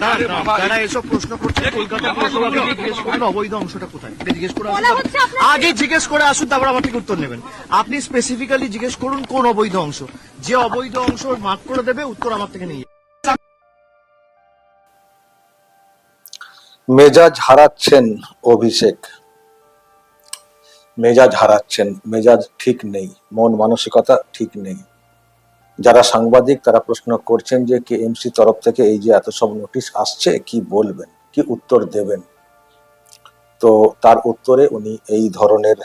যারা এসব প্রশ্ন করছে কলকাতা পুরসভাকে জিজ্ঞেস করুন অবৈধ অংশটা কোথায় জিজ্ঞেস করে আগে জিজ্ঞেস করে আসুন, তারপর আমার থেকে উত্তর নেবেন। আপনি স্পেসিফিক্যালি জিজ্ঞেস করুন কোন অবৈধ অংশ, যে অবৈধ অংশ মার্ক করে দেবে উত্তর আমার থেকে নিয়ে। মেজাজ হারাচ্ছেন অভিষেক, মেজাজ হারাচ্ছেন, মেজাজ ঠিক নেই, মন মানসিকতা ঠিক নেই। যারা সাংবাদিক তারা প্রশ্ন করছেন যে কেএমসি তরফ থেকে এই যে এত সব নোটিশ আসছে কি বলবেন, কি উত্তর দেবেন। তো তার উত্তরে উনি এই ধরনের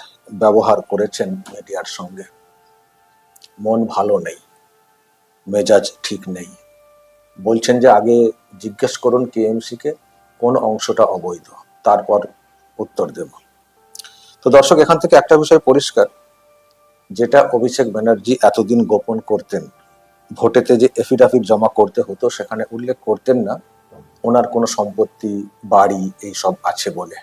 ব্যবহার করেছেন মিডিয়ার সঙ্গে। মন ভালো নেই, মেজাজ ঠিক নেই, বলছেন যে আগে জিজ্ঞেস করুন কেএমসি কে কোন অংশটা অবৈধ, তারপর উত্তর দেব। তো দর্শক, এখান থেকে একটা বিষয় পরিষ্কার, যেটা অভিষেক ব্যানার্জি এতদিন গোপন করতেন, ভোটেতে যে এফিডাভিট জমা করতে হতো সেখানে উল্লেখ করতেন না ওনার কোনো সম্পত্তি বাড়ি এইসব আছে বলে।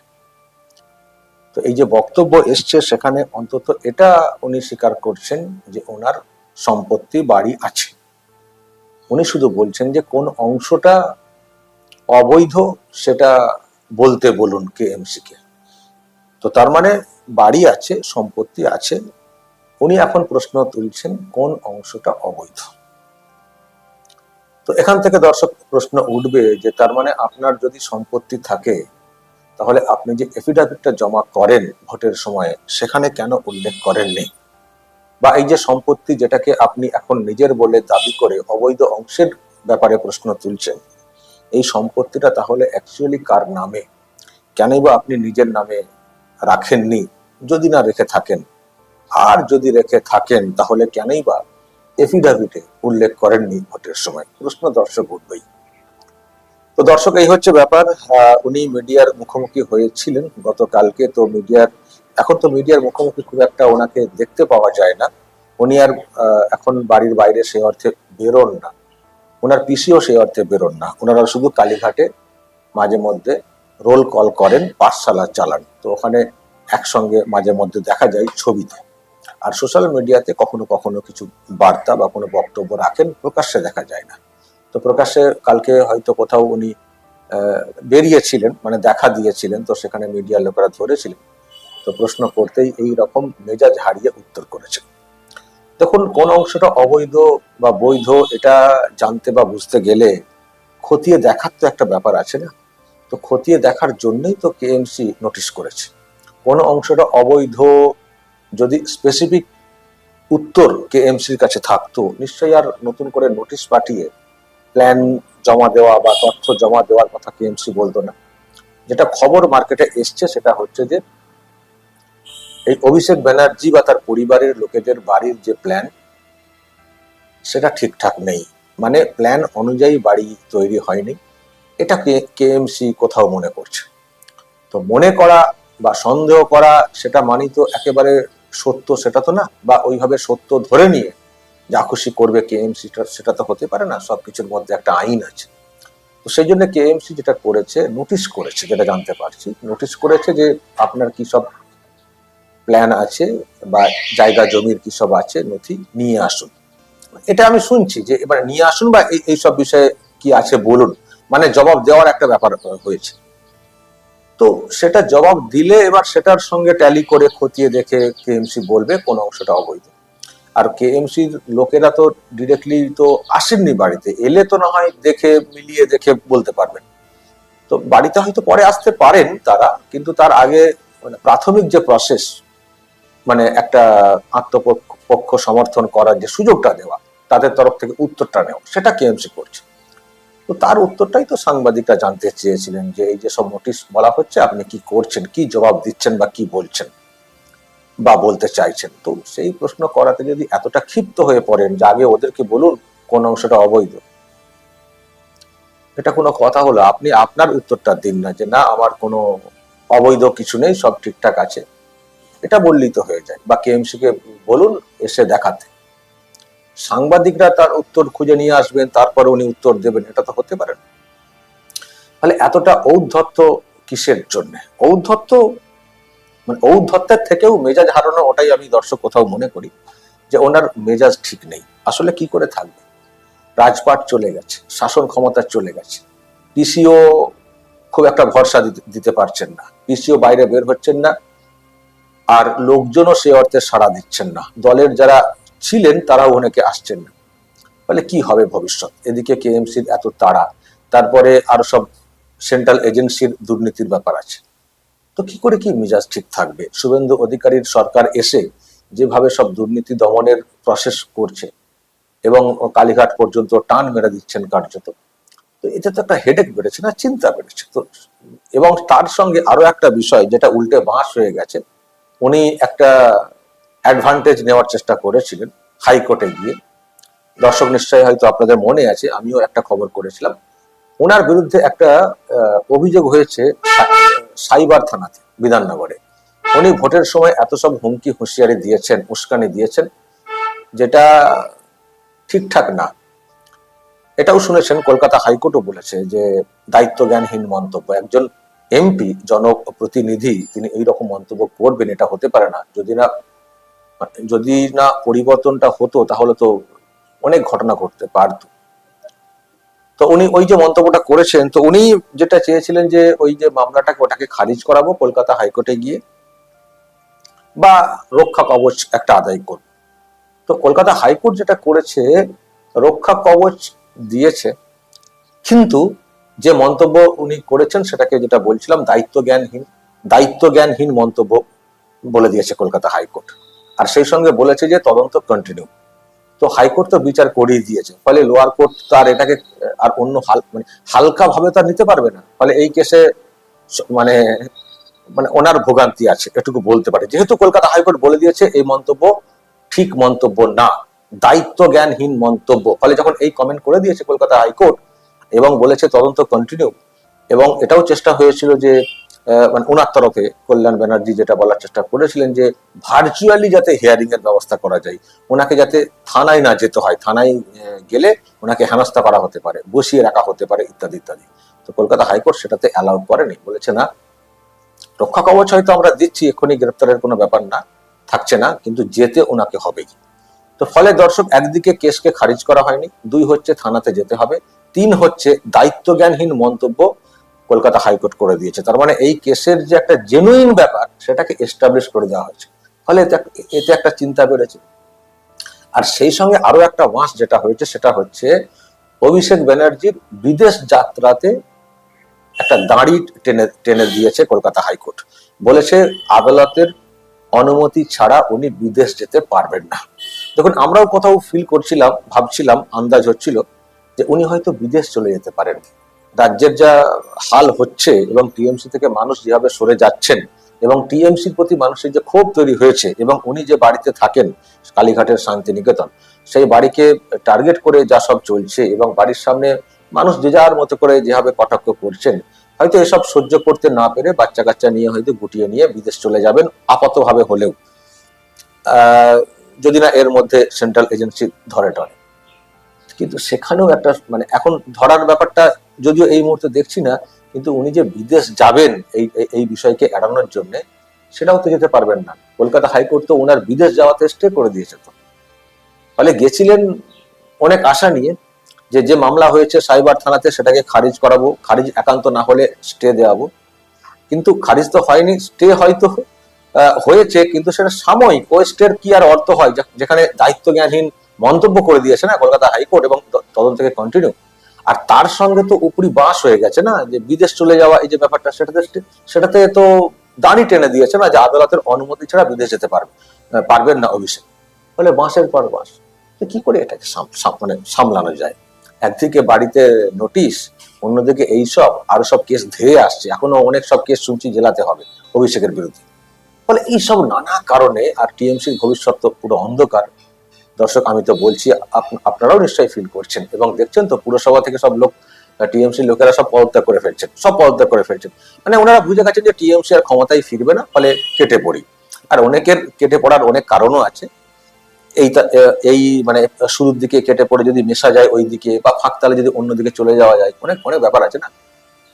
তো এই যে বক্তব্য এসছে সেখানে অন্তত এটা উনি স্বীকার করছেন যে ওনার সম্পত্তি বাড়ি আছে। উনি শুধু বলছেন যে কোন অংশটা অবৈধ সেটা বলতে বলুন কেএমসি কে। তো তার মানে বাড়ি আছে, সম্পত্তি আছে, উনি এখন প্রশ্ন তুলছেন কোন অংশটা অবৈধ। তো এখান থেকে দর্শক প্রশ্ন উঠবে যে তার মানে আপনার যদি সম্পত্তি থাকে তাহলে আপনি যে এফিডাভিটটা জমা করেন ভোটের সময় সেখানে কেন উল্লেখ করেননি, বা এই যে সম্পত্তি যেটাকে আপনি এখন নিজের বলে দাবি করে অবৈধ অংশের ব্যাপারে প্রশ্ন তুলছেন, এই সম্পত্তিটা তাহলে অ্যাকচুয়ালি কার নামে, কেনই বা আপনি নিজের নামে রাখেননি যদি না রেখে থাকেন, আর যদি রেখে থাকেন তাহলে কেনই বা এফিডাভিটে উল্লেখ করেননি ভোটের সময়, প্রশ্ন দর্শক উঠবেই। তো দর্শক, এই হচ্ছে ব্যাপার। উনি মিডিয়ার মুখোমুখি হয়েছিলেন গতকালকে। তো এখন তো মিডিয়ার মুখোমুখি খুব একটা ওনাকে দেখতে পাওয়া যায় না। উনি আর এখন বাড়ির বাইরে সেই অর্থে বেরোন না, ওনার পিসিও সেই অর্থে বেরোন না। ওনারা শুধু কালীঘাটে মাঝে মধ্যে রোল কল করেন, পাঠশালা চালান, তো ওখানে একসঙ্গে মাঝে মধ্যে দেখা যায় ছবিতে। আর সোশ্যাল মিডিয়াতে কখনো কখনো কিছু বার্তা বা কোনো বক্তব্য রাখেন, প্রকাশ্যে দেখা যায় না। তো প্রকাশ্যে কালকে হয়তো কোথাও উনি বেরিয়েছিলেন, মানে দেখা দিয়েছিলেন, তো সেখানে মিডিয়ার লোকেরা ধরেছিলেন। তো প্রশ্ন করতেই এই রকম মেজাজ হারিয়ে উত্তর করেছেন। দেখুন, কোন অংশটা অবৈধ বা বৈধ এটা জানতে বা বুঝতে গেলে খতিয়ে দেখার তো একটা ব্যাপার আছে না। তো খতিয়ে দেখার জন্যই তো কেএমসি নোটিশ করেছে। কোন অংশটা অবৈধ যদি স্পেসিফিক উত্তর কেএমসির কাছে থাকতো, নিশ্চয়ই আর নতুন করে নোটিশ পাঠিয়ে প্ল্যান জমা দেওয়া বা তথ্য জমা দেওয়ার কথা কেএমসি বলতো না। যেটা খবর মার্কেটে এসছে সেটা হচ্ছে যে এই অভিষেক ব্যানার্জি বা তার পরিবারের লোকেদের বাড়ির যে প্ল্যান সেটা ঠিকঠাক নেই, মানে প্ল্যান অনুযায়ী বাড়ি তৈরি হয়নি, এটা কেএমসি কোথাও মনে করছে। তো মনে করা বা সন্দেহ করা সেটা মানি তো একেবারে সত্য সেটা তো না, বা ওইভাবে সত্য ধরে নিয়ে যা খুশি করবে কেএমসি সেটা তো হতে পারে না। সবকিছুর মধ্যে একটা আইন আছে। তো সেই জন্য কেএমসি যেটা করেছে, নোটিশ করেছে, যেটা জানতে পারছি, নোটিশ করেছে যে আপনার কি সব প্ল্যান আছে বা জায়গা জমির কি সব আছে নথি নিয়ে আসুন। এটা আমি শুনছি যে এবার নিয়ে আসুন বা এই সব বিষয়ে কি আছে বলুন, মানে জবাব দেওয়ার একটা ব্যাপার হয়েছে। তো সেটা জবাব দিলে এবার সেটার সঙ্গে ট্যালি করে খতিয়ে দেখে কেএমসি বলবে কোন অংশটা অবৈধ। আর কেএমসির লোকেরা তো ডিরেক্টলি তো আসেননি বাড়িতে, এলে তো না হয় দেখে মিলিয়ে দেখে বলতে পারবেন। তো বাড়িতে হয়তো পরে আসতে পারেন তারা, কিন্তু তার আগে মানে প্রাথমিক যে প্রসেস, মানে একটা আত্মপক্ষ সমর্থন করার যে সুযোগটা দেওয়া, তাদের তরফ থেকে উত্তরটা নেওয়া, সেটা কেএমসি করছে। তো তার উত্তরটাই তো সাংবাদিকরা জানতে চেয়েছিলেন, যে এই যে সব নোটিশ বলা হচ্ছে আপনি কি করছেন, কি জবাব দিচ্ছেন বা কি বলছেন বা বলতে চাইছেন। তো সেই প্রশ্ন করাতে যদি এতটা ক্ষিপ্ত হয়ে পড়েন যে আগে ওদেরকে বলুন কোন অংশটা অবৈধ, এটা কোনো কথা হলো? আপনি আপনার উত্তরটা দিন না যে না আমার কোনো অবৈধ কিছু নেই, সব ঠিকঠাক আছে, এটা বললেই তো হয়ে যায়। বা কেএমসি কে বলুন এসে দেখাতে, সাংবাদিকরা তার উত্তর খুঁজে নিয়ে আসবেন, তারপরে উনি উত্তর দেবেন, এটা তো হতে পারে না। তাহলে এতটা ঔদ্ধত্য কিসের জন্য? ঔদ্ধত্য মানে ঔদ্ধত্যের থেকেও মেজাজ হারানো, ওটাই আমি দর্শক কোথাও মনে করি যে ওনার মেজাজ ঠিক নেই। আসলে কি করে থাকবে? রাজপাট চলে গেছে, শাসন ক্ষমতা চলে গেছে, পিসিও খুব একটা ভরসা দিতে পারছেন না, পিসিও বাইরে বের হচ্ছেন না, আর লোকজনও সে অর্থে সাড়া দিচ্ছেন না, দলের যারা ছিলেন তারাও অনেকে আসছেন না। ফলে কি হবে ভবিষ্যৎ? এদিকে কেএমসির এত তাড়া, তারপরে আরো সব সেন্ট্রাল এজেন্সির দুর্নীতির ব্যাপার আছে। তো কি করে কি মেজাজ ঠিক থাকবে? শুভেন্দু অধিকারীর সরকার এসে যেভাবে সব দুর্নীতি দমনের প্রসেস করছে এবং কালীঘাট পর্যন্ত টান মেরে দিচ্ছেন কার্যত, তো এতে তো একটা হেডেক বেড়েছে না, চিন্তা বেড়েছে তো। এবং তার সঙ্গে আরো একটা বিষয় যেটা উল্টে বাঁশ হয়ে গেছে, উনি একটা অ্যাডভান্টেজ নেওয়ার চেষ্টা করেছিলেন হাইকোর্টে গিয়ে। দর্শক নিশ্চয়ই হয়তো আপনাদের মনে আছে, আমিও একটা খবর করেছিলাম, ওনার বিরুদ্ধে একটা অভিযোগ হয়েছে সাইবার থানাতে বিধাননগরে। উনি ভোটের সময় এত সব হুমকি হুঁশিয়ারি দিয়েছেন, উস্কানি দিয়েছেন, যেটা ঠিকঠাক না। এটাও শুনেছেন কলকাতা হাইকোর্টও বলেছে যে দায়িত্ব জ্ঞানহীন মন্তব্য। একজন এমপি, জনপ্রতিনিধি, তিনি এইরকম মন্তব্য করবেন এটা হতে পারে না। যদি না পরিবর্তনটা হতো তাহলে তো অনেক ঘটনা ঘটতে পারতো। তো উনি ওই যে মন্তব্যটা করেছেন, তো উনি যেটা চেয়েছিলেন যে ওই যে মামলাটাকে ওটাকে খারিজ করাবো কলকাতা হাইকোর্টে গিয়ে, বা রক্ষা কবচ একটা আদায় করব। তো কলকাতা হাইকোর্ট যেটা করেছে, রক্ষা কবচ দিয়েছে, কিন্তু যে মন্তব্য উনি করেছেন সেটাকে, যেটা বলছিলাম, দায়িত্ব জ্ঞানহীন মন্তব্য বলে দিয়েছে কলকাতা হাইকোর্ট। আর সেই সঙ্গে বলেছে যে তদন্ত কন্টিনিউ। তো হাইকোর্ট তো বিচার করেই দিয়েছে, ফলে লোয়ার কোর্ট তার এটাকে আর অন্য হালকা ভাবে তার নিতে পারবে না। ফলে এই কেসে মানে মানে ওনার ভোগান্তি আছে, এটুকু বলতে পারে। যেহেতু কলকাতা হাইকোর্ট বলে দিয়েছে এই মন্তব্য ঠিক মন্তব্য না, দায়িত্ব জ্ঞানহীন মন্তব্য, ফলে যখন এই কমেন্ট করে দিয়েছে কলকাতা হাইকোর্ট এবং বলেছে তদন্ত কন্টিনিউ, এবং এটাও চেষ্টা হয়েছিল যে মানে ওনার তরফে কল্যাণ ব্যানার্জি যেটা বলার চেষ্টা করেছিলেন যে ভার্চুয়ালি যাতে হিয়ারিং এর ব্যবস্থা করা যায়, ওনাকে যাতে থানায় না যেতে হয়, থানায় গেলে ওনাকে হেনস্থা করা হতে পারে, বসিয়ে রাখা হতে পারে, ইত্যাদি ইত্যাদি। তো কলকাতা হাইকোর্ট সেটাতে অ্যালাউ করেনি, বলেছে না, রক্ষা কবচ হয়তো আমরা দিচ্ছি, এক্ষুনি গ্রেপ্তারের কোনো ব্যাপার না, থাকছে না, কিন্তু যেতে ওনাকে হবেই। তো ফলে দর্শক, একদিকে কেসকে খারিজ করা হয়নি, 2 হচ্ছে থানাতে যেতে হবে, 3 হচ্ছে দায়িত্ব জ্ঞানহীন মন্তব্য কলকাতা হাইকোর্ট করে দিয়েছে। তার মানে এই কেসের যে একটা জেনুইন ব্যাপার সেটাকে এস্টাবলিশ করে দেওয়া হয়েছে, ফলে এতে একটা চিন্তা বেড়েছে। আর সেই সঙ্গে আরো একটা ওয়াঁস যেটা হয়েছে সেটা হচ্ছে অভিষেক ব্যানার্জির বিদেশ যাত্রাতে একটা দাঁড়ি টেনে দিয়েছে কলকাতা হাইকোর্ট। বলেছে আদালতের অনুমতি ছাড়া উনি বিদেশ যেতে পারবেন না। দেখুন, আমরাও কোথাও ফিল করছিলাম, ভাবছিলাম, আন্দাজ হচ্ছিল যে উনি হয়তো বিদেশ চলে যেতে পারেন। রাজ্যের যা হাল হচ্ছে এবং টিএমসি থেকে মানুষ যেভাবে সরে যাচ্ছেন এবং টিএমসির প্রতি মানুষের যে ক্ষোভ তৈরি হয়েছে, এবং উনি যে বাড়িতে থাকেন কালীঘাটের শান্তিনিকেতন, সেই বাড়িকে টার্গেট করে যা সব চলছে এবং বাড়ির সামনে মানুষ যে যার মতো করে যেভাবে কটাক্ষ করছেন, হয়তো এসব সহ্য করতে না পেরে বাচ্চা কাচ্চা নিয়ে হয়তো গুটিয়ে নিয়ে বিদেশ চলে যাবেন আপাতভাবে হলেও, যদি না এর মধ্যে সেন্ট্রাল এজেন্সি ধরে টরে। কিন্তু সেখানেও একটা মানে এখন ধরার ব্যাপারটা যদিও এই মুহূর্তে দেখছি না, কিন্তু উনি যে বিদেশ যাবেন এই বিষয়কে এড়ানোর জন্য, সেটাও তো যেতে পারবেন না। কলকাতা হাইকোর্ট তো ওনার বিদেশ যাওয়াতে স্টে করে দিয়েছে। তো ফলে গেছিলেন অনেক আশা নিয়ে যে মামলা হয়েছে সাইবার থানাতে সেটাকে খারিজ করাবো, খারিজ একান্ত না হলে স্টে দেওয়াবো, কিন্তু খারিজ তো হয়নি, স্টে হয়তো হয়েছে, কিন্তু সেটা সাময়িক। ও স্টের কি আর অর্থ হয় যেখানে দায়িত্ব জ্ঞানহীন মন্তব্য করে দিয়েছে না কলকাতা হাইকোর্ট, এবং তদন্ত থেকে কন্টিনিউ। আর তার সঙ্গে তো উপরি বাঁশ হয়ে গেছে না, যে বিদেশ চলে যাওয়া এই যে ব্যাপারটা, সেটাতে তো দাঁড়ি টেনে দিয়েছে না, যে আদালতের অনুমতি ছাড়া বিদেশ যেতে পারবেন না অভিষেক। ফলে বাঁশের পর বাঁশ। তো কি করে এটাকে মানে সামলানো যায়? একদিকে বাড়িতে নোটিশ, অন্যদিকে এইসব আরো সব কেস ধেয়ে আসছে, এখনো অনেক সব কেস শুনছি জেলাতে হবে অভিষেকের বিরুদ্ধে। ফলে এইসব নানা কারণে আর টিএমসির ভবিষ্যৎ তো পুরো অন্ধকার। দর্শক, আমি তো বলছি, আপনারাও নিশ্চয়ই ফিল করছেন এবং দেখছেন তো, পুরসভা থেকে সব লোক, টিএমসি লোকেরা সব পদত্যাগ করে ফেলছেন। মানে ওনারা বুঝে গেছেন যে টিএমসি আর ক্ষমতায় ফিরবে না, ফলে কেটে পড়ি। আর অনেকের কেটে পড়ার অনেক কারণও আছে। এই মানে শুরুর দিকে কেটে পড়ে যদি মেশা যায় ওই দিকে, বা ফাঁকতালে যদি অন্যদিকে চলে যাওয়া যায়, অনেক অনেক ব্যাপার আছে না।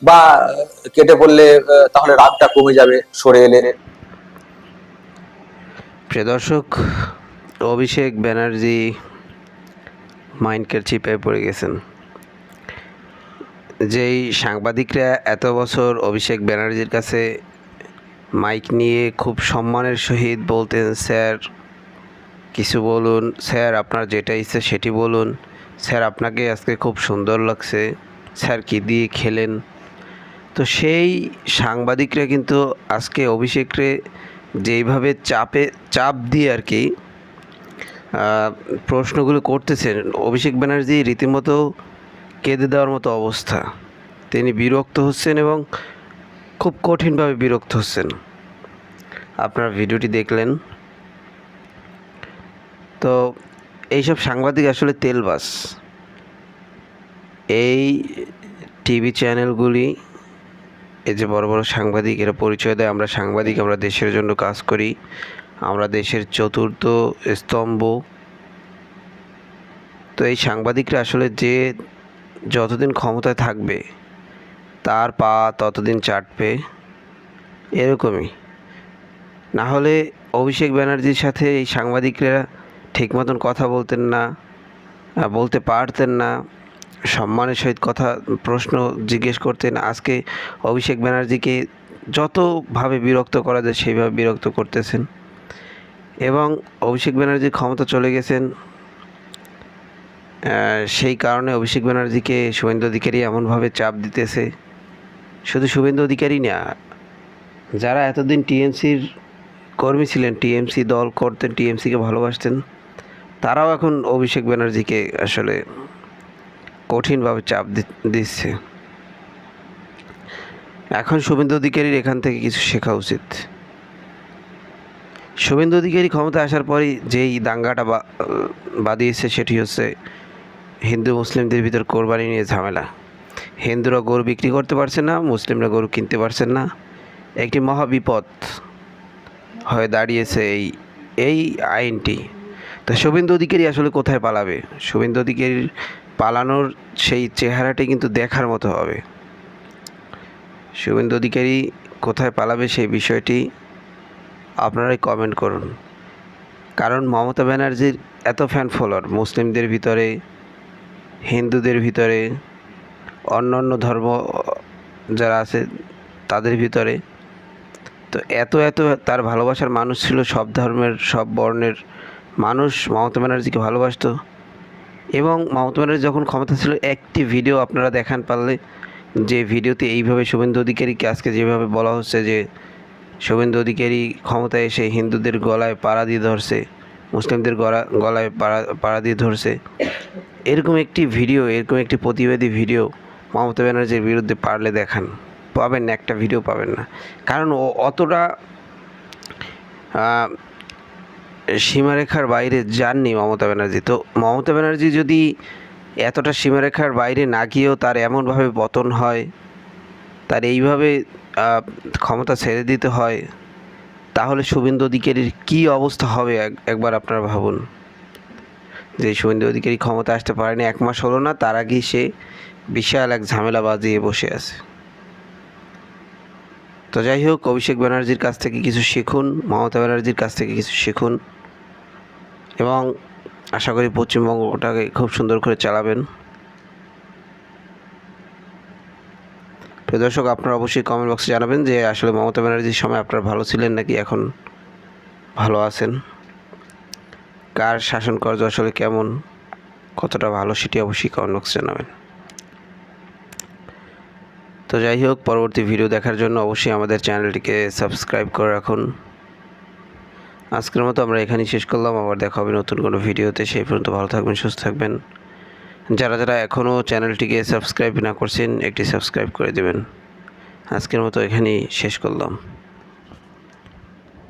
বা কেটে পড়লে তাহলে রাগটা কমে যাবে সরে এলে। প্রিয় দর্শক, অভিষেক ব্যানার্জি মাইন্ডকের চিপায় পড়ে গেছেন। যেই সাংবাদিকরা এত বছর অভিষেক ব্যানার্জির কাছে মাইক নিয়ে খুব সম্মানের সহিত বলতেন, স্যার কিছু বলুন, স্যার আপনার যেটা ইচ্ছে সেটি বলুন, স্যার আপনাকে আজকে খুব সুন্দর লাগছে, স্যার কী দিয়ে খেলেন। তো সেই সাংবাদিকরা কিন্তু আজকে অভিষেকরে যেইভাবে চাপ দিয়ে আর কি প্রশ্নগুলো করতেছেন, অভিষেক ব্যানার্জি রীতিমতো কেঁদে দেওয়ার মতো অবস্থা। তিনি বিরক্ত হচ্ছেন এবং খুব কঠিনভাবে বিরক্ত হচ্ছেন। আপনারা ভিডিওটি দেখলেন। তো এইসব সাংবাদিক আসলে তেলবাজ। এই টিভি চ্যানেলগুলি, এই যে বড় বড় সাংবাদিক, এরা পরিচয় দেয় আমরা সাংবাদিক, আমরা দেশের জন্য কাজ করি, আমরা দেশের চতুর্থ স্তম্ভ। তো এই সাংবাদিকরা আসলে যে যতদিন ক্ষমতায় থাকবে তার পা ততদিন চাটবে, এরকমই। না হলে অভিষেক ব্যানার্জির সাথে এই সাংবাদিকরা ঠিক মতন কথা বলতে পারতেন না, সম্মানের সহিত প্রশ্ন জিজ্ঞেস করতেন। আজকে অভিষেক ব্যানার্জিকে যতভাবে বিরক্ত করা যায় সেইভাবে বিরক্ত করতেছেন এবং অভিষেক ব্যানার্জির ক্ষমতা চলে গেছেন। সেই কারণে অভিষেক ব্যানার্জিকে শুভেন্দু অধিকারী এমনভাবে চাপ দিতেছে। শুধু শুভেন্দু অধিকারী না, যারা এতদিন টিএমসির কর্মী ছিলেন, টিএমসি দল করতেন, টিএমসিকে ভালোবাসতেন, তারাও এখন অভিষেক ব্যানার্জিকে আসলে কঠিনভাবে চাপ দিচ্ছে। এখন শুভেন্দু অধিকারীর এখান থেকে কিছু শেখা উচিত। শুভেন্দু অধিকারী ক্ষমতা আসার পরই যেই দাঙ্গাটা বাঁধিয়েছে সেটি হচ্ছে হিন্দু মুসলিমদের ভিতর কোরবানি নিয়ে ঝামেলা। হিন্দুরা গরু বিক্রি করতে পারছে না, মুসলিমরা গরু কিনতে পারছে না। একটি মহা বিপদ হয়ে দাঁড়িয়েছে এই আইনটি। তো শুভেন্দু অধিকারী আসলে কোথায় পালাবে? শুভেন্দু অধিকারীর পালানোর সেই চেহারাটি কিন্তু দেখার মতো হবে। শুভেন্দু অধিকারী কোথায় পালাবে সেই বিষয়টি আপনারাই কমেন্ট করুন। কারণ মমতা ব্যানার্জির এত ফ্যান ফলোয়ার মুসলিমদের ভিতরে, হিন্দুদের ভিতরে, অন্য ধর্ম যারা আছে তাদের ভিতরে, তো এত তার ভালোবাসার মানুষ ছিল। সব ধর্মের, সব বর্ণের মানুষ মমতা ব্যানার্জিকে ভালোবাসতো। এবং মমতা ব্যানার্জি যখন ক্ষমতা ছিল, একটি ভিডিও আপনারা দেখান পারলে, যে ভিডিওতে এইভাবে শুভেন্দু অধিকারীকে আজকে যেভাবে বলা হচ্ছে যে শুভেন্দু অধিকারী ক্ষমতায় এসে হিন্দুদের গলায় পাড়া দিয়ে ধরছে, মুসলিমদের গলায় পাড়া দিয়ে ধরছে, এরকম একটি ভিডিও, এরকম একটি প্রতিবাদী ভিডিও মমতা ব্যানার্জির বিরুদ্ধে পারলে দেখান, পাবেন না, একটা ভিডিও পাবেন না। কারণ ও অতটা সীমারেখার বাইরে যাননি মমতা ব্যানার্জি। তো মমতা ব্যানার্জি যদি এতটা সীমারেখার বাইরে না গিয়েও তার এমনভাবে পতন হয়, তার এইভাবে ক্ষমতা ছেড়ে দিতে হয়, তাহলে শুভেন্দু অধিকারীর কী অবস্থা হবে একবার আপনারা ভাবুন। যে শুভেন্দু অধিকারী ক্ষমতা আসতে পারেনি, 1 মাস হলো না, তার আগেই সে বিশাল এক ঝামেলা বাজিয়ে বসে আছে। তো যাই হোক, অভিষেক ব্যানার্জির কাছ থেকে কিছু শিখুন, মমতা ব্যানার্জির কাছ থেকে কিছু শিখুন এবং আশা করি পশ্চিমবঙ্গটাকে খুব সুন্দর করে চালাবেন। প্রিয় দর্শক, আপনারা অবশ্যই কমেন্ট বক্সে জানাবেন যে আসলে মমতা ব্যানার্জির সময় আপনারা ভালো ছিলেন নাকি এখন ভালো আছেন, কার শাসন কার্য আসলে কেমন, কতটা ভালো, সেটি অবশ্যই কমেন্ট বক্সে জানাবেন। তো যাই হোক, পরবর্তী ভিডিও দেখার জন্য অবশ্যই আমাদের চ্যানেলটিকে সাবস্ক্রাইব করে রাখুন। আজকের মতো আমরা এখানেই শেষ করলাম, আবার দেখা হবে নতুন কোনো ভিডিওতে। সেই পর্যন্ত ভালো থাকবেন, সুস্থ থাকবেন। যারা এখনও চ্যানেলটিকে সাবস্ক্রাইব না করছেন, একটি সাবস্ক্রাইব করে দেবেন। আজকের মতো এখানেই শেষ করলাম।